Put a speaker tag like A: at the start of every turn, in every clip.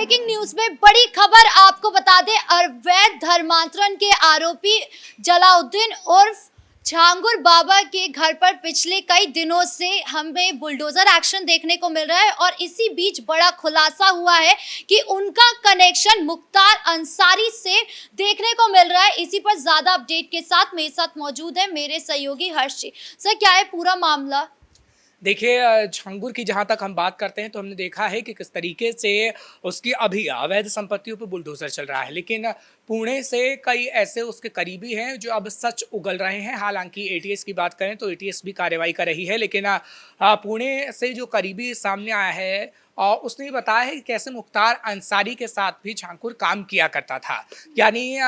A: Breaking news में बड़ी खबर आपको बता दें, अवैध धर्मांतरण के आरोपी जलाउद्दीन उर्फ झांगुर बाबा के घर पर पिछले कई दिनों से हमें बुलडोजर एक्शन देखने को मिल रहा है और इसी बीच बड़ा खुलासा हुआ है कि उनका कनेक्शन मुख्तार अंसारी से देखने को मिल रहा है। इसी पर ज्यादा अपडेट के साथ मेरे साथ मौजूद है मेरे सहयोगी हर्ष जी। सर, क्या है पूरा मामला?
B: देखिए, झांगुर की जहाँ तक हम बात करते हैं तो हमने देखा है कि किस तरीके से उसकी अभी अवैध संपत्तियों पर बुलडोजर चल रहा है, लेकिन पुणे से कई ऐसे उसके करीबी हैं जो अब सच उगल रहे हैं। हालांकि एटीएस की बात करें तो एटीएस भी कार्रवाई कर रही है, लेकिन पुणे से जो करीबी सामने आया है और उसने बताया है कि कैसे मुख्तार अंसारी के साथ भी झांगुर काम किया करता था। यानी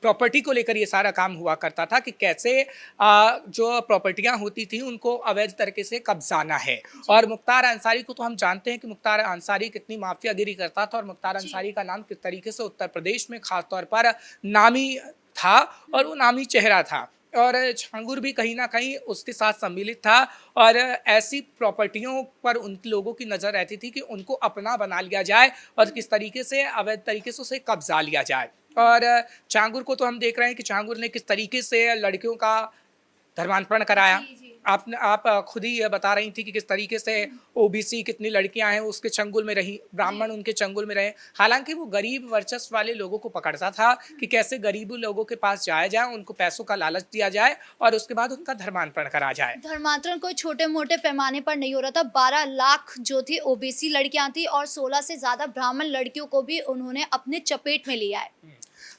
B: प्रॉपर्टी को लेकर ये सारा काम हुआ करता था कि कैसे जो प्रॉपर्टियां होती थी उनको अवैध तरीके से कब्जाना है। और मुख्तार अंसारी को तो हम जानते हैं कि मुख्तार अंसारी कितनी माफियागिरी करता था और मुख्तार अंसारी का नाम किस तरीके से उत्तर प्रदेश में खासतौर पर नामी था और वो नामी चेहरा था। और झांगुर भी कहीं ना कहीं उसके साथ सम्मिलित था और ऐसी प्रॉपर्टियों पर उन लोगों की नज़र रहती थी कि उनको अपना बना लिया जाए और किस तरीके से अवैध तरीके से उसे कब्जा लिया जाए। और झांगुर को तो हम देख रहे हैं कि झांगुर ने किस तरीके से लड़कियों का धर्मांतरण कराया। आप खुद ही ये बता रही थी कि किस तरीके से ओबीसी कितनी लड़कियां हैं उसके चंगुल में रही, ब्राह्मण उनके चंगुल में रहे। हालांकि वो गरीब वर्चस्व वाले लोगों को पकड़ता था कि कैसे गरीब लोगों के पास जाया जाए, उनको पैसों का लालच दिया जाए और उसके बाद उनका धर्मांतरण करा जाए।
A: धर्मांतरण कोई छोटे मोटे पैमाने पर नहीं हो रहा था। 12 लाख जो थी ओबीसी लड़कियां थी और 16 से ज्यादा ब्राह्मण लड़कियों को भी उन्होंने अपने चपेट में लिया है।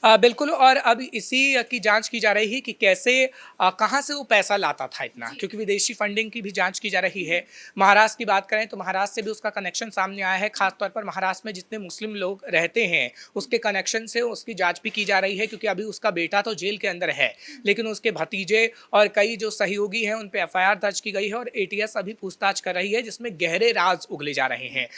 B: बिल्कुल। और अब इसी की जांच की जा रही है कि कैसे कहाँ से वो पैसा लाता था इतना, क्योंकि विदेशी फंडिंग की भी जांच की जा रही है। महाराष्ट्र की बात करें तो महाराष्ट्र से भी उसका कनेक्शन सामने आया है। खासतौर पर महाराष्ट्र में जितने मुस्लिम लोग रहते हैं उसके कनेक्शन से उसकी जांच भी की जा रही है, क्योंकि अभी उसका बेटा तो जेल के अंदर है लेकिन उसके भतीजे और कई जो सहयोगी हैं उन पर एफआईआर दर्ज की गई है और एटीएस अभी पूछताछ कर रही है जिसमें गहरे राज उगले जा रहे हैं।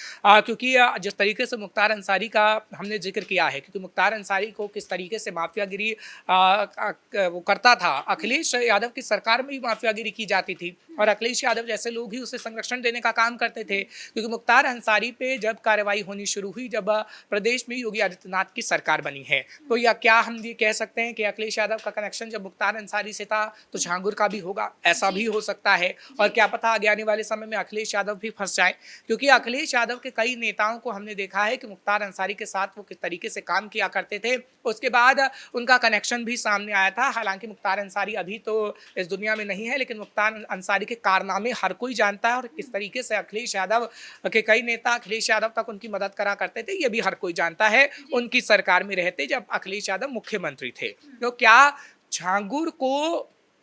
B: क्योंकि जिस तरीके से मुख्तार अंसारी का हमने जिक्र किया है, क्योंकि मुख्तार अंसारी को किस तरीके से माफियागिरी वो करता था। अखिलेश यादव की सरकार में भी माफियागिरी की जाती थी और अखिलेश यादव जैसे लोग ही उसे संरक्षण देने का काम करते थे। क्योंकि मुख्तार अंसारी पे जब कार्रवाई होनी शुरू हुई, जब प्रदेश में योगी आदित्यनाथ की सरकार बनी है, तो या क्या हम ये कह सकते हैं कि अखिलेश यादव का कनेक्शन जब मुख्तार अंसारी से था तो झांगुर का भी होगा? ऐसा भी हो सकता है। और क्या पता आगे आने वाले समय में अखिलेश यादव भी फंस जाए, क्योंकि अखिलेश यादव के कई नेताओं को हमने देखा है कि मुख्तार अंसारी के साथ वो किस तरीके से काम किया करते थे। उसके बाद उनका कनेक्शन भी सामने आया था। हालांकि मुख्तार अंसारी अभी तो इस दुनिया में नहीं है, लेकिन मुख्तार अंसारी के कारनामे हर कोई जानता है और किस तरीके से अखिलेश यादव के कई नेता अखिलेश यादव तक उनकी मदद करा करते थे, ये भी हर कोई जानता है उनकी सरकार में रहते जब अखिलेश यादव मुख्यमंत्री थे। तो क्या झांगुर को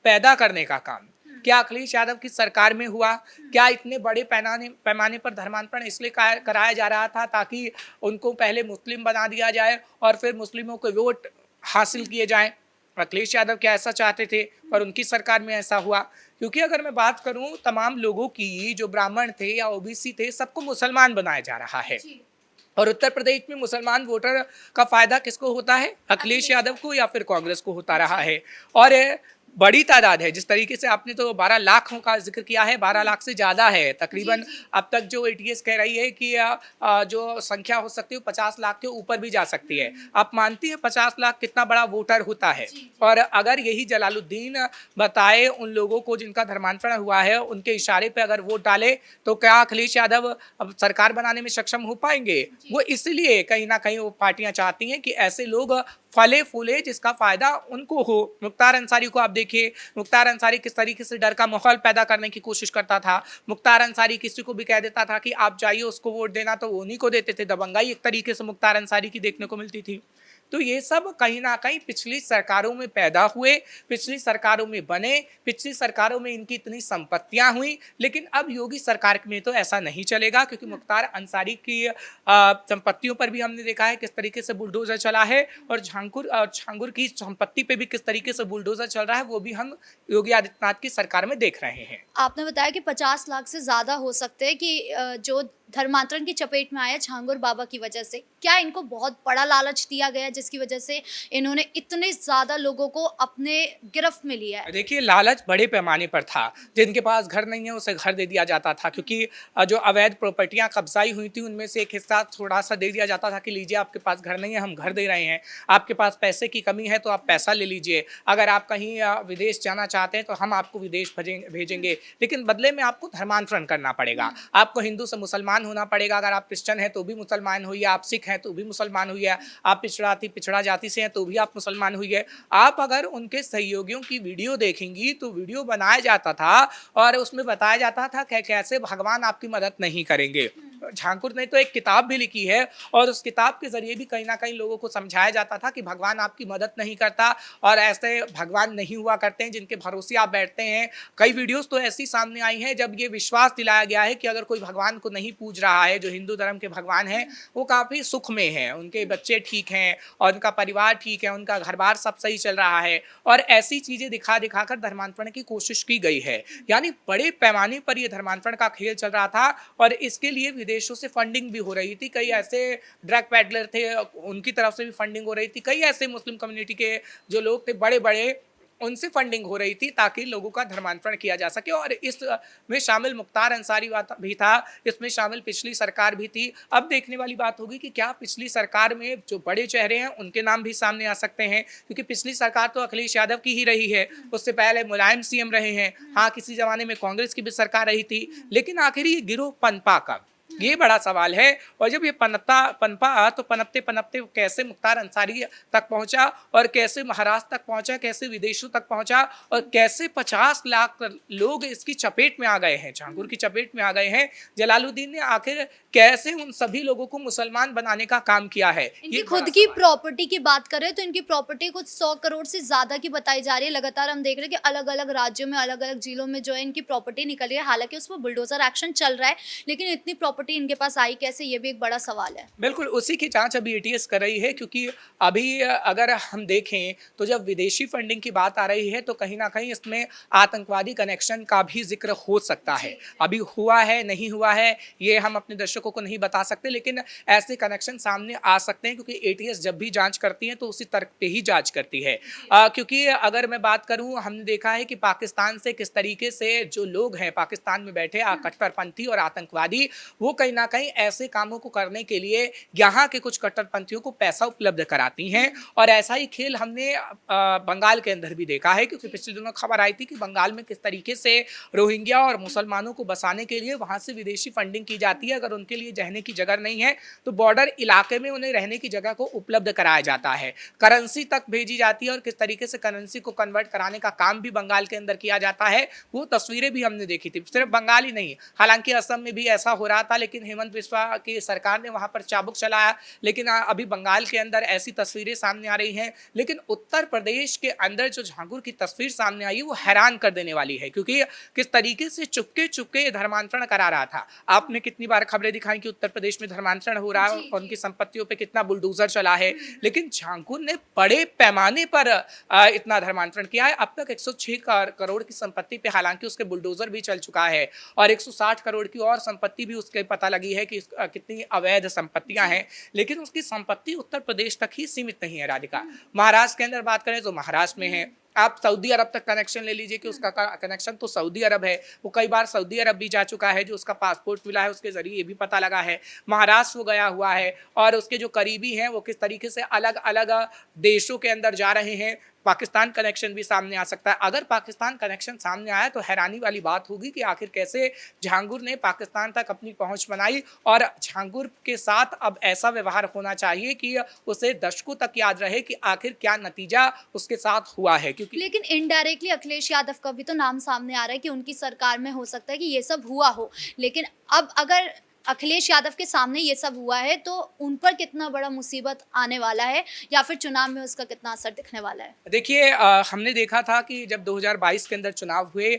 B: पैदा करने का काम क्या अखिलेश यादव की सरकार में हुआ? क्या इतने बड़े पैमाने पर धर्मांतरण इसलिए कराया जा रहा था ताकि उनको पहले मुस्लिम बना दिया जाए और फिर मुस्लिमों को वोट हासिल किए जाएं? अखिलेश यादव क्या ऐसा चाहते थे और उनकी सरकार में ऐसा हुआ? क्योंकि अगर मैं बात करूं तमाम लोगों की, जो ब्राह्मण थे या ओबीसी थे, सबको मुसलमान बनाया जा रहा है। और उत्तर प्रदेश में मुसलमान वोटर का फायदा किसको होता है? अखिलेश यादव को या फिर कांग्रेस को होता रहा है। और बड़ी तादाद है। जिस तरीके से आपने तो 12 लाखों का जिक्र किया है, 12 लाख से ज़्यादा है तकरीबन। अब तक जो एटीएस कह रही है कि जो संख्या हो सकती है 50 लाख के ऊपर भी जा सकती है। आप मानती हैं 50 लाख कितना बड़ा वोटर होता है? और अगर यही जलालुद्दीन बताए उन लोगों को जिनका धर्मांतरण हुआ है, उनके इशारे पे अगर वोट डाले तो क्या अखिलेश यादव अब सरकार बनाने में सक्षम हो पाएंगे? वो इसलिए कहीं ना कहीं वो पार्टियां चाहती हैं कि ऐसे लोग फले फूले जिसका फायदा उनको हो। मुख्तार अंसारी को आप देखिए, मुख्तार अंसारी किस तरीके से डर का माहौल पैदा करने की कोशिश करता था। मुख्तार अंसारी किसी को भी कह देता था कि आप जाइए उसको वोट देना, तो वो उन्हीं को देते थे। दबंगाई एक तरीके से मुख्तार अंसारी की देखने को मिलती थी। तो ये सब कहीं ना कहीं पिछली सरकारों में पैदा हुए, पिछली सरकारों में बने, पिछली सरकारों में इनकी इतनी संपत्तियां हुई। लेकिन अब योगी सरकार में तो ऐसा नहीं चलेगा, क्योंकि मुख्तार अंसारी की संपत्तियों पर भी हमने देखा है किस तरीके से बुलडोजर चला है और झांगुर की संपत्ति पे भी किस तरीके से बुलडोजर चल रहा है, वो भी हम योगी आदित्यनाथ की सरकार में देख रहे हैं।
A: आपने बताया कि 50 लाख से ज्यादा हो सकते हैं कि जो धर्मांतरण की चपेट में आया झांगुर बाबा की वजह से? क्या इनको बहुत बड़ा लालच दिया गया जिसकी वजह से इन्होंने इतने ज़्यादा लोगों को अपने गिरफ्त में लिया है?
B: देखिए, लालच बड़े पैमाने पर था। जिनके पास घर नहीं है उसे घर दे दिया जाता था, क्योंकि जो अवैध प्रॉपर्टियां कब्जाई हुई थी उनमें से एक हिस्सा थोड़ा सा दे दिया जाता था कि लीजिए, आपके पास घर नहीं है, हम घर दे रहे हैं। आपके पास पैसे की कमी है तो आप पैसा ले लीजिए। अगर आप कहीं विदेश जाना चाहते हैं तो हम आपको विदेश भेजेंगे, लेकिन बदले में आपको धर्मांतरण करना पड़ेगा। आपको हिंदू से मुसलमान होना पड़ेगा। अगर आप क्रिश्चियन हैं तो भी मुसलमान होइए, आप सिख हैं तो भी मुसलमान होइए, आप पिछड़ा जाति से हैं तो भी आप मुसलमान होइए। आप अगर उनके सहयोगियों की वीडियो देखेंगी तो वीडियो बनाया जाता था और उसमें बताया जाता था कि कैसे भगवान आपकी मदद नहीं करेंगे। झांकुर ने तो एक किताब भी लिखी है और उस किताब के जरिए भी कहीं ना कहीं लोगों को समझाया जाता था कि भगवान आपकी मदद नहीं करता और ऐसे भगवान नहीं हुआ करते हैं जिनके भरोसे आप बैठते हैं। कई वीडियोस तो ऐसी सामने आई हैं जब ये विश्वास दिलाया गया है कि अगर कोई भगवान को नहीं पूज रहा है, जो हिंदू धर्म के भगवान हैं, वो काफ़ी सुख में हैं, उनके बच्चे ठीक हैं और उनका परिवार ठीक है, उनका घर बार सब सही चल रहा है। और ऐसी चीज़ें दिखा दिखाकर धर्मांतरण की कोशिश की गई है। यानी बड़े पैमाने पर ये धर्मांतरण का खेल चल रहा था और इसके लिए विदेशों से फंडिंग भी हो रही थी। कई ऐसे ड्रग पैडलर थे, उनकी तरफ से भी फंडिंग हो रही थी। कई ऐसे मुस्लिम कम्युनिटी के जो लोग थे बड़े बड़े, उनसे फंडिंग हो रही थी ताकि लोगों का धर्मांतरण किया जा सके। और इसमें शामिल मुख्तार अंसारी भी था, इसमें शामिल पिछली सरकार भी थी। अब देखने वाली बात होगी कि क्या पिछली सरकार में जो बड़े चेहरे हैं उनके नाम भी सामने आ सकते हैं, क्योंकि पिछली सरकार तो अखिलेश यादव की ही रही है, उससे पहले मुलायम सीएम रहे हैं। हाँ, किसी जमाने में कांग्रेस की भी सरकार रही थी, लेकिन आखिर ये गिरोह पनपा कब, ये बड़ा सवाल है। और जब ये पनपा तो पनपते पनपते कैसे मुख्तार अंसारी तक पहुंचा और कैसे महाराष्ट्र तक पहुंचा, कैसे विदेशों तक पहुंचा और कैसे 50 लाख लोग इसकी चपेट में आ गए हैं, झांगुर की चपेट में आ गए हैं। जलालुद्दीन ने आखिर कैसे उन सभी लोगों को मुसलमान बनाने का काम किया है।
A: इनकी खुद की प्रॉपर्टी की बात करें तो इनकी प्रॉपर्टी कुछ 100 करोड़ से ज्यादा की बताई जा रही है। लगातार हम देख रहे हैं कि अलग अलग राज्यों में, अलग अलग जिलों में जो है इनकी प्रॉपर्टी निकल रही है। हालांकि उस पर बुलडोजर एक्शन चल रहा है, लेकिन इतनी प्रॉपर्टी इनके पास आई कैसे, ये भी एक बड़ा सवाल है।
B: बिल्कुल, उसी की जांच अभी एटीएस कर रही है, क्योंकि अभी अगर हम देखें तो जब विदेशी फंडिंग की बात आ रही है तो कहीं ना कहीं इसमें आतंकवादी कनेक्शन का भी जिक्र हो सकता है। अभी हुआ है नहीं हुआ है ये हम अपने दर्शकों को नहीं बता सकते, लेकिन ऐसे कनेक्शन सामने आ सकते हैं, क्योंकि एटीएस जब भी जांच करती है तो उसी तर्क पे ही जांच करती है। क्योंकि अगर मैं बात करूं, हमने देखा है कि पाकिस्तान से किस तरीके से जो लोग हैं पाकिस्तान में बैठे कट्टरपंथी और आतंकवादी, वो कहीं ना कहीं ऐसे कामों को करने के लिए यहाँ के कुछ कट्टरपंथियों को पैसा उपलब्ध कराती हैं। और ऐसा ही खेल हमने बंगाल के अंदर भी देखा है, क्योंकि पिछले दिनों खबर आई थी कि बंगाल में किस तरीके से रोहिंग्या और मुसलमानों को बसाने के लिए वहाँ से विदेशी फंडिंग की जाती है। अगर उनके लिए रहने की जगह नहीं है तो बॉर्डर इलाके में उन्हें रहने की जगह को उपलब्ध कराया जाता है, करेंसी तक भेजी जाती है और किस तरीके से करेंसी को कन्वर्ट कराने का काम भी बंगाल के अंदर किया जाता है। वो तस्वीरें भी हमने देखी थी, सिर्फ बंगाल ही नहीं, हालांकि असम में भी ऐसा हो रहा था, लेकिन हेमंत बिस्वा की सरकार ने वहां पर चाबुक चलाया। लेकिन अभी बंगाल के अंदर ऐसी तस्वीरें सामने आ रही हैं। लेकिन उत्तर प्रदेश के अंदर जो झांगुर की तस्वीर सामने आई वो हैरान कर देने वाली है, क्योंकि किस तरीके से चुपके चुपके धर्मांतरण करा रहा था। आपने कितनी बार खबरें दिखाई कि उत्तर प्रदेश में धर्मांतरण हो रहा है और उनकी संपत्तियों पे कितना बुलडोजर चला है, लेकिन झांगुर ने बड़े पैमाने पर इतना धर्मांतरण किया है। अब तक 106 करोड़ की संपत्ति पे हालांकि उसके बुलडोजर भी चल चुका है और 160 करोड़ की और संपत्ति भी उसके पता लगी है कि कितनी अवैध संपत्तियां हैं, लेकिन उसकी संपत्ति उत्तर प्रदेश तक ही सीमित नहीं है। राधिका, महाराष्ट्र के अंदर बात करें तो महाराष्ट्र में है, आप सऊदी अरब तक कनेक्शन ले लीजिए कि उसका कनेक्शन तो सऊदी अरब है, वो कई बार सऊदी अरब भी जा चुका है, जो उसका पासपोर्ट मिला है उसके जरिए ये भी पता लगा है। महाराष्ट्र वो गया हुआ है और उसके जो करीबी हैं वो किस तरीके से अलग अलग देशों के अंदर जा रहे हैं। पाकिस्तान कनेक्शन भी सामने आ सकता है। अगर पाकिस्तान कनेक्शन सामने आया तो हैरानी वाली बात होगी कि आखिर कैसे झांगुर ने पाकिस्तान तक अपनी पहुंच बनाई। और झांगुर के साथ अब ऐसा व्यवहार होना चाहिए कि उसे दशकों तक याद रहे कि आखिर क्या नतीजा उसके साथ हुआ है। क्योंकि
A: लेकिन इनडायरेक्टली अखिलेश यादव का भी तो नाम सामने आ रहा है कि उनकी सरकार में हो सकता है कि ये सब हुआ हो, लेकिन अब अगर अखिलेश यादव के सामने ये सब हुआ है तो उन पर कितना बड़ा मुसीबत आने वाला है या फिर चुनाव में उसका कितना असर दिखने वाला है?
B: देखिए, हमने देखा था कि जब 2022 के अंदर चुनाव हुए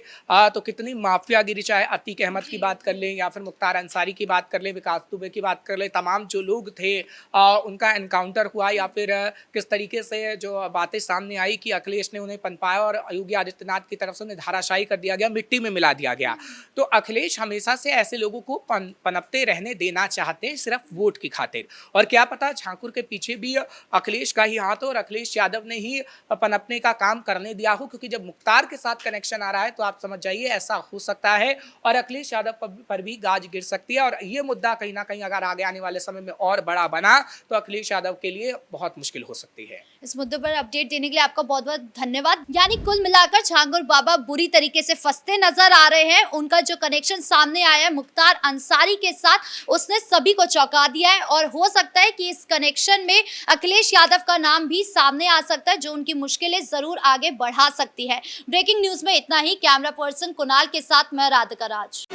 B: तो कितनी माफियागिरी, चाहे अतीक अहमद की बात कर लें या फिर मुख्तार अंसारी की बात कर लें, विकास दुबे की बात कर लें, तमाम जो लोग थे उनका एनकाउंटर हुआ या फिर किस तरीके से जो बातें सामने आई कि अखिलेश ने उन्हें पनपाया और योगी आदित्यनाथ की तरफ से उन्हें धाराशायी कर दिया गया, मिट्टी में मिला दिया गया। तो अखिलेश हमेशा से ऐसे लोगों को पनपते सत्ते रहने देना चाहते हैं सिर्फ वोट की खातिर। और क्या पता ठाकुर के पीछे भी अखिलेश का ही हाथ हो और अखिलेश यादव ने ही पनपने का काम करने दिया हो, क्योंकि जब मुख्तार के साथ कनेक्शन आ रहा है तो आप समझ जाइए ऐसा हो सकता है और अखिलेश यादव पर भी गाज गिर सकती है। और ये मुद्दा कहीं ना कहीं अगर आगे आने वाले समय में और बड़ा बना तो अखिलेश यादव के लिए बहुत मुश्किल हो सकती है।
A: इस मुद्दे पर अपडेट देने के लिए आपका बहुत बहुत धन्यवाद। यानी कुल मिलाकर छांगुर बाबा बुरी तरीके से फंसते नजर आ रहे हैं। उनका जो कनेक्शन सामने आया है मुख्तार अंसारी के साथ, उसने सभी को चौंका दिया है और हो सकता है कि इस कनेक्शन में अखिलेश यादव का नाम भी सामने आ सकता है, जो उनकी मुश्किलें जरूर आगे बढ़ा सकती है। ब्रेकिंग न्यूज में इतना ही। कैमरा पर्सन कुणाल के साथ मैं राधिका राज।